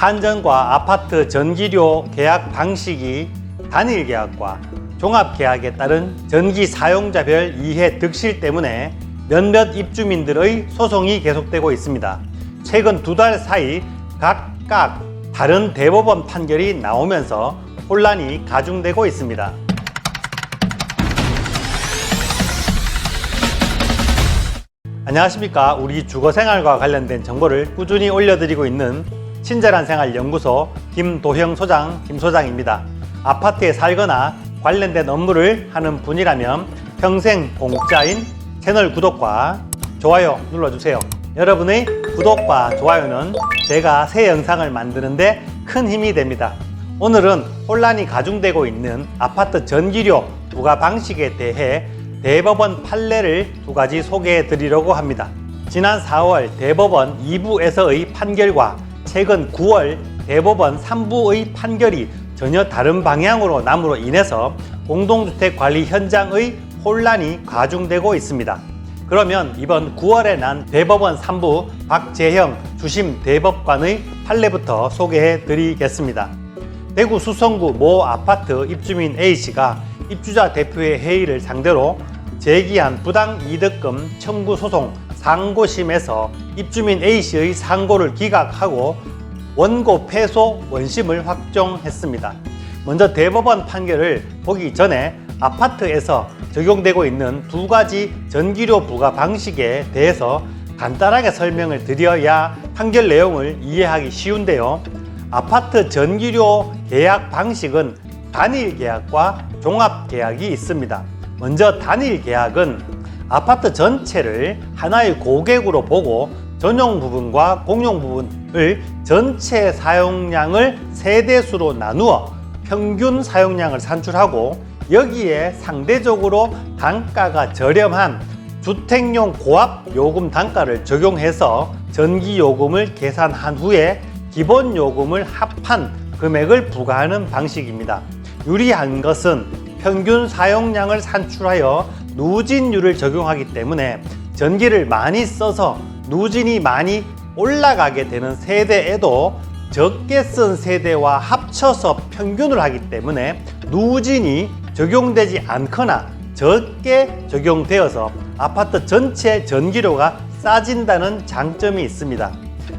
한전과 아파트 전기료 계약 방식이 단일 계약과 종합 계약에 따른 전기 사용자별 이해 득실 때문에 몇몇 입주민들의 소송이 계속되고 있습니다. 최근 2달 사이 각각 다른 대법원 판결이 나오면서 혼란이 가중되고 있습니다. 안녕하십니까. 우리 주거생활과 관련된 정보를 꾸준히 올려드리고 있는 친절한 생활 연구소 김도형 소장 김소장입니다. 아파트에 살거나 관련된 업무를 하는 분이라면 평생 공짜인 채널 구독과 좋아요 눌러주세요. 여러분의 구독과 좋아요는 제가 새 영상을 만드는데 큰 힘이 됩니다. 오늘은 혼란이 가중되고 있는 아파트 전기료 부과 방식에 대해 대법원 판례를 2가지 소개해 드리려고 합니다. 지난 4월 대법원 2부에서의 판결과 최근 9월 대법원 3부의 판결이 전혀 다른 방향으로 남으로 인해서 공동주택 관리 현장의 혼란이 가중되고 있습니다. 그러면 이번 9월에 난 대법원 3부 박재형 주심 대법관의 판례부터 소개해 드리겠습니다. 대구 수성구 모 아파트 입주민 A씨가 입주자 대표의 회의를 상대로 제기한 부당이득금 청구 소송 상고심에서 입주민 A씨의 상고를 기각하고 원고 패소 원심을 확정했습니다. 먼저 대법원 판결을 보기 전에 아파트에서 적용되고 있는 2가지 전기료 부과 방식에 대해서 간단하게 설명을 드려야 판결 내용을 이해하기 쉬운데요. 아파트 전기료 계약 방식은 단일 계약과 종합 계약이 있습니다. 먼저 단일 계약은 아파트 전체를 하나의 고객으로 보고 전용 부분과 공용 부분을 전체 사용량을 세대수로 나누어 평균 사용량을 산출하고 여기에 상대적으로 단가가 저렴한 주택용 고압 요금 단가를 적용해서 전기 요금을 계산한 후에 기본 요금을 합한 금액을 부과하는 방식입니다. 유리한 것은 평균 사용량을 산출하여 누진율을 적용하기 때문에 전기를 많이 써서 누진이 많이 올라가게 되는 세대에도 적게 쓴 세대와 합쳐서 평균을 하기 때문에 누진이 적용되지 않거나 적게 적용되어서 아파트 전체 전기료가 싸진다는 장점이 있습니다.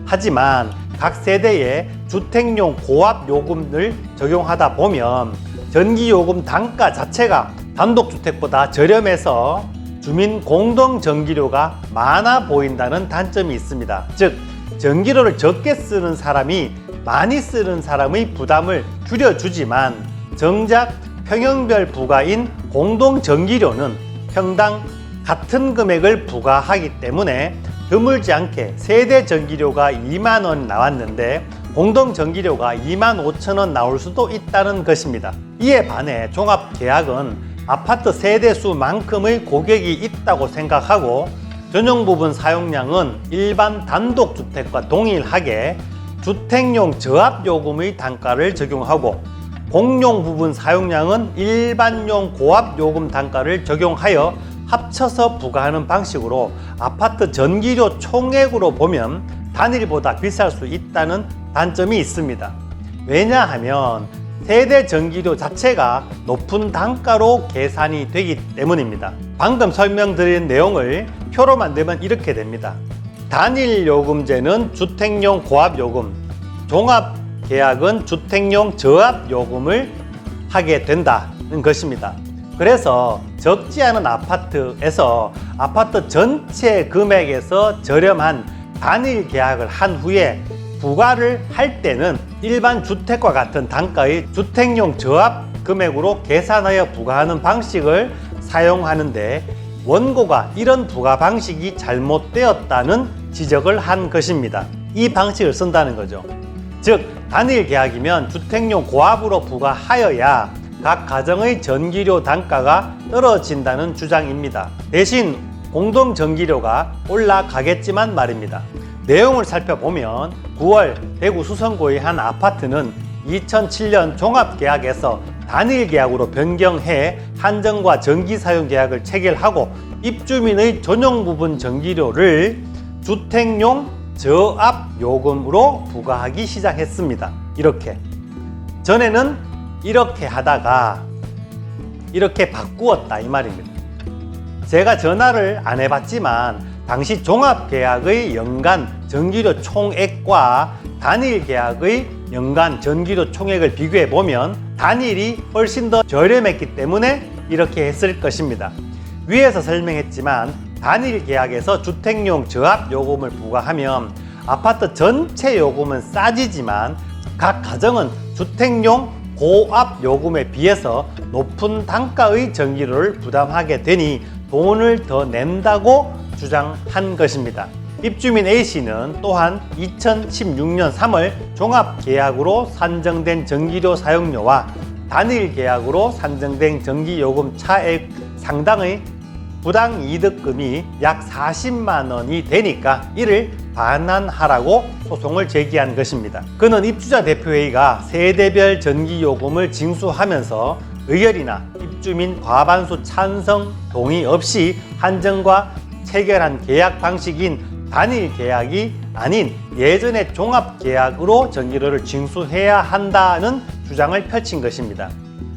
하지만 각 세대에 주택용 고압 요금을 적용하다 보면 전기요금 단가 자체가 단독주택보다 저렴해서 주민 공동 전기료가 많아 보인다는 단점이 있습니다. 즉, 전기료를 적게 쓰는 사람이 많이 쓰는 사람의 부담을 줄여주지만 정작 평형별 부과인 공동 전기료는 평당 같은 금액을 부과하기 때문에 드물지 않게 세대 전기료가 2만 원 나왔는데 공동 전기료가 2만 5천 원 나올 수도 있다는 것입니다. 이에 반해 종합계약은 아파트 세대수만큼의 고객이 있다고 생각하고 전용 부분 사용량은 일반 단독주택과 동일하게 주택용 저압요금의 단가를 적용하고 공용 부분 사용량은 일반용 고압요금 단가를 적용하여 합쳐서 부과하는 방식으로 아파트 전기료 총액으로 보면 단일보다 비쌀 수 있다는 단점이 있습니다. 왜냐하면 세대 전기료 자체가 높은 단가로 계산이 되기 때문입니다. 방금 설명드린 내용을 표로 만들면 이렇게 됩니다. 단일 요금제는 주택용 고압 요금, 종합 계약은 주택용 저압 요금을 하게 된다는 것입니다. 그래서 적지 않은 아파트에서 아파트 전체 금액에서 저렴한 단일 계약을 한 후에 부과를 할 때는 일반 주택과 같은 단가의 주택용 저압 금액으로 계산하여 부과하는 방식을 사용하는데 원고가 이런 부과 방식이 잘못되었다는 지적을 한 것입니다. 이 방식을 쓴다는 거죠. 즉, 단일 계약이면 주택용 고압으로 부과하여야 각 가정의 전기료 단가가 떨어진다는 주장입니다. 대신 공동 전기료가 올라가겠지만 말입니다. 내용을 살펴보면 9월 대구 수성구의 한 아파트는 2007년 종합계약에서 단일계약으로 변경해 한전과 전기사용계약을 체결하고 입주민의 전용 부분 전기료를 주택용 저압 요금으로 부과하기 시작했습니다. 이렇게. 전에는 이렇게 하다가 이렇게 바꾸었다 이 말입니다. 제가 전화를 안 해봤지만 당시 종합계약의 연간 전기료 총액과 단일 계약의 연간 전기료 총액을 비교해 보면 단일이 훨씬 더 저렴했기 때문에 이렇게 했을 것입니다. 위에서 설명했지만 단일 계약에서 주택용 저압 요금을 부과하면 아파트 전체 요금은 싸지지만 각 가정은 주택용 고압 요금에 비해서 높은 단가의 전기료를 부담하게 되니 돈을 더 낸다고 주장한 것입니다. 입주민 A씨는 또한 2016년 3월 종합계약으로 산정된 전기료 사용료와 단일 계약으로 산정된 전기요금 차액 상당의 부당이득금이 약 40만 원이 되니까 이를 반환하라고 소송을 제기한 것입니다. 그는 입주자 대표회의가 세대별 전기요금을 징수하면서 의결이나 입주민 과반수 찬성 동의 없이 한정과 체결한 계약 방식인 단일 계약이 아닌 예전의 종합계약으로 전기료를 징수해야 한다는 주장을 펼친 것입니다.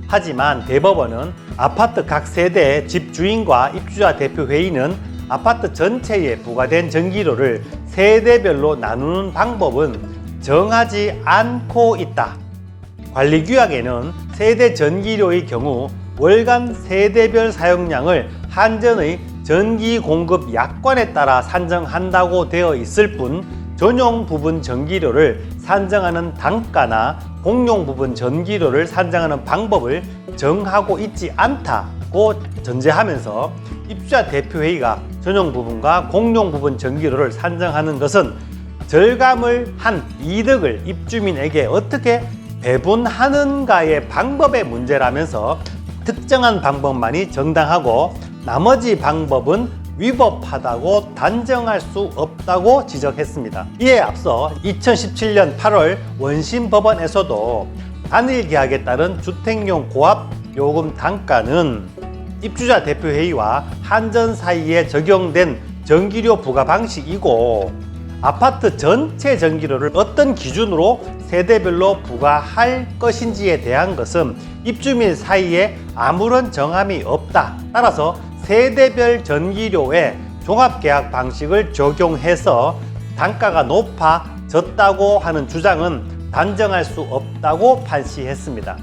하지만 대법원은 아파트 각 세대의 집주인과 입주자 대표회의는 아파트 전체에 부과된 전기료를 세대별로 나누는 방법은 정하지 않고 있다. 관리규약에는 세대 전기료의 경우 월간 세대별 사용량을 한전의 전기 공급 약관에 따라 산정한다고 되어 있을 뿐 전용 부분 전기료를 산정하는 단가나 공용 부분 전기료를 산정하는 방법을 정하고 있지 않다고 전제하면서 입주자 대표회의가 전용 부분과 공용 부분 전기료를 산정하는 것은 절감을 한 이득을 입주민에게 어떻게 배분하는가의 방법의 문제라면서 특정한 방법만이 정당하고 나머지 방법은 위법하다고 단정할 수 없다고 지적했습니다. 이에 앞서 2017년 8월 원심법원에서도 단일 계약에 따른 주택용 고압 요금 단가는 입주자 대표회의와 한전 사이에 적용된 전기료 부과 방식이고 아파트 전체 전기료를 어떤 기준으로 세대별로 부과할 것인지에 대한 것은 입주민 사이에 아무런 정함이 없다. 따라서 세대별 전기료에 종합계약 방식을 적용해서 단가가 높아졌다고 하는 주장은 단정할 수 없다고 판시했습니다.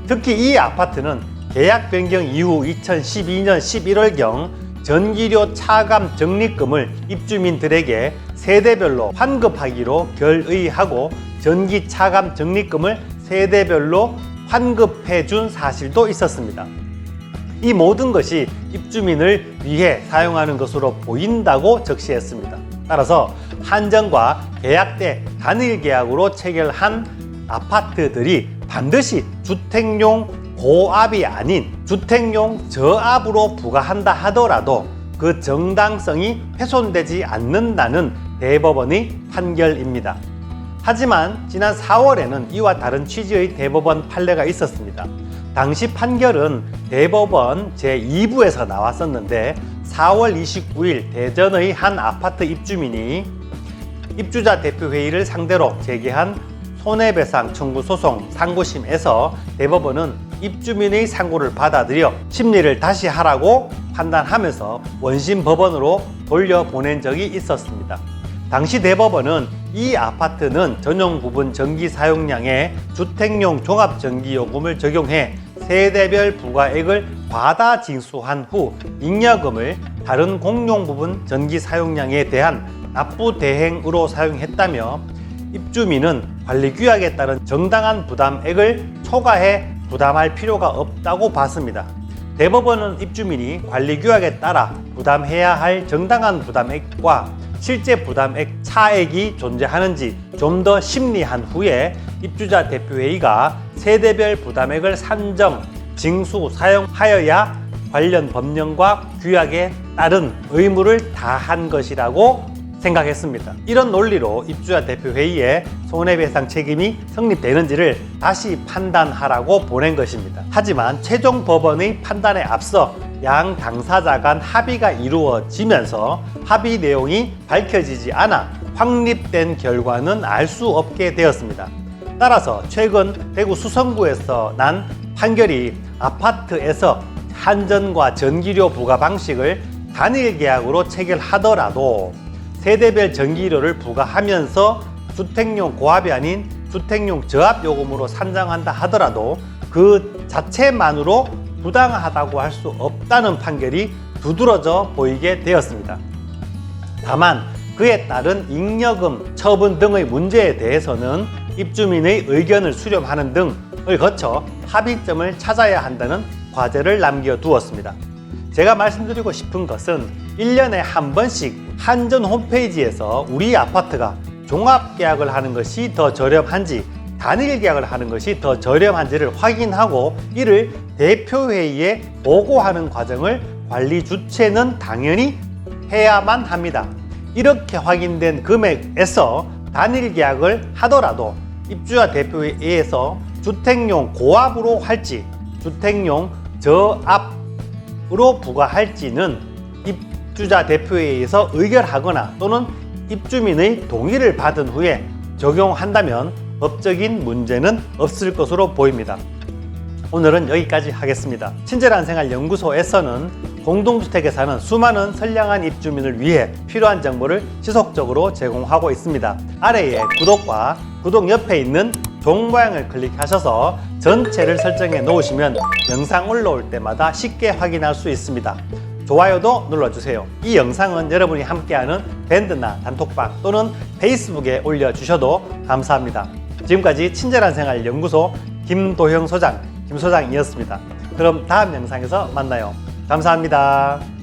특히 이 아파트는 계약 변경 이후 2012년 11월경 전기료 차감 적립금을 입주민들에게 세대별로 환급하기로 결의하고 전기 차감 적립금을 세대별로 환급해 준 사실도 있었습니다. 이 모든 것이 입주민을 위해 사용하는 것으로 보인다고 적시했습니다. 따라서 한전과 계약 때 단일 계약으로 체결한 아파트들이 반드시 주택용 고압이 아닌 주택용 저압으로 부과한다 하더라도 그 정당성이 훼손되지 않는다는 대법원의 판결입니다. 하지만 지난 4월에는 이와 다른 취지의 대법원 판례가 있었습니다. 당시 판결은 대법원 제2부에서 나왔었는데 4월 29일 대전의 한 아파트 입주민이 입주자 대표회의를 상대로 제기한 손해배상 청구 소송 상고심에서 대법원은 입주민의 상고를 받아들여 심리를 다시 하라고 판단하면서 원심 법원으로 돌려보낸 적이 있었습니다. 당시 대법원은 이 아파트는 전용 부분 전기 사용량에 주택용 종합전기요금을 적용해 세대별 부과액을 과다 징수한 후 잉여금을 다른 공용 부분 전기 사용량에 대한 납부 대행으로 사용했다며 입주민은 관리규약에 따른 정당한 부담액을 초과해 부담할 필요가 없다고 봤습니다. 대법원은 입주민이 관리규약에 따라 부담해야 할 정당한 부담액과 실제 부담액 차액이 존재하는지 좀 더 심리한 후에 입주자 대표회의가 세대별 부담액을 산정, 징수, 사용하여야 관련 법령과 규약에 따른 의무를 다한 것이라고 생각했습니다. 이런 논리로 입주자 대표회의에 손해배상 책임이 성립되는지를 다시 판단하라고 보낸 것입니다. 하지만 최종 법원의 판단에 앞서 양 당사자 간 합의가 이루어지면서 합의 내용이 밝혀지지 않아 확립된 결과는 알 수 없게 되었습니다. 따라서 최근 대구 수성구에서 난 판결이 아파트에서 한전과 전기료 부과 방식을 단일 계약으로 체결하더라도 세대별 전기료를 부과하면서 주택용 고압이 아닌 주택용 저압 요금으로 산정한다 하더라도 그 자체만으로 부당하다고 할 수 없다는 판결이 두드러져 보이게 되었습니다. 다만 그에 따른 잉여금 처분 등의 문제에 대해서는 입주민의 의견을 수렴하는 등을 거쳐 합의점을 찾아야 한다는 과제를 남겨두었습니다. 제가 말씀드리고 싶은 것은 1년에 한 번씩 한전 홈페이지에서 우리 아파트가 종합계약을 하는 것이 더 저렴한지 단일 계약을 하는 것이 더 저렴한지를 확인하고 이를 대표회의에 보고하는 과정을 관리 주체는 당연히 해야만 합니다. 이렇게 확인된 금액에서 단일 계약을 하더라도 입주자 대표회의에서 주택용 고압으로 할지 주택용 저압으로 부과할지는 입주자 대표회의에서 의결하거나 또는 입주민의 동의를 받은 후에 적용한다면 법적인 문제는 없을 것으로 보입니다. 오늘은 여기까지 하겠습니다. 친절한 생활 연구소에서는 공동주택에 사는 수많은 선량한 입주민을 위해 필요한 정보를 지속적으로 제공하고 있습니다. 아래에 구독과 구독 옆에 있는 종 모양을 클릭하셔서 전체를 설정해 놓으시면 영상 올라올 때마다 쉽게 확인할 수 있습니다. 좋아요도 눌러주세요. 이 영상은 여러분이 함께하는 밴드나 단톡방 또는 페이스북에 올려주셔도 감사합니다. 지금까지 친절한 생활 연구소 김도형 소장, 김 소장이었습니다. 그럼 다음 영상에서 만나요. 감사합니다.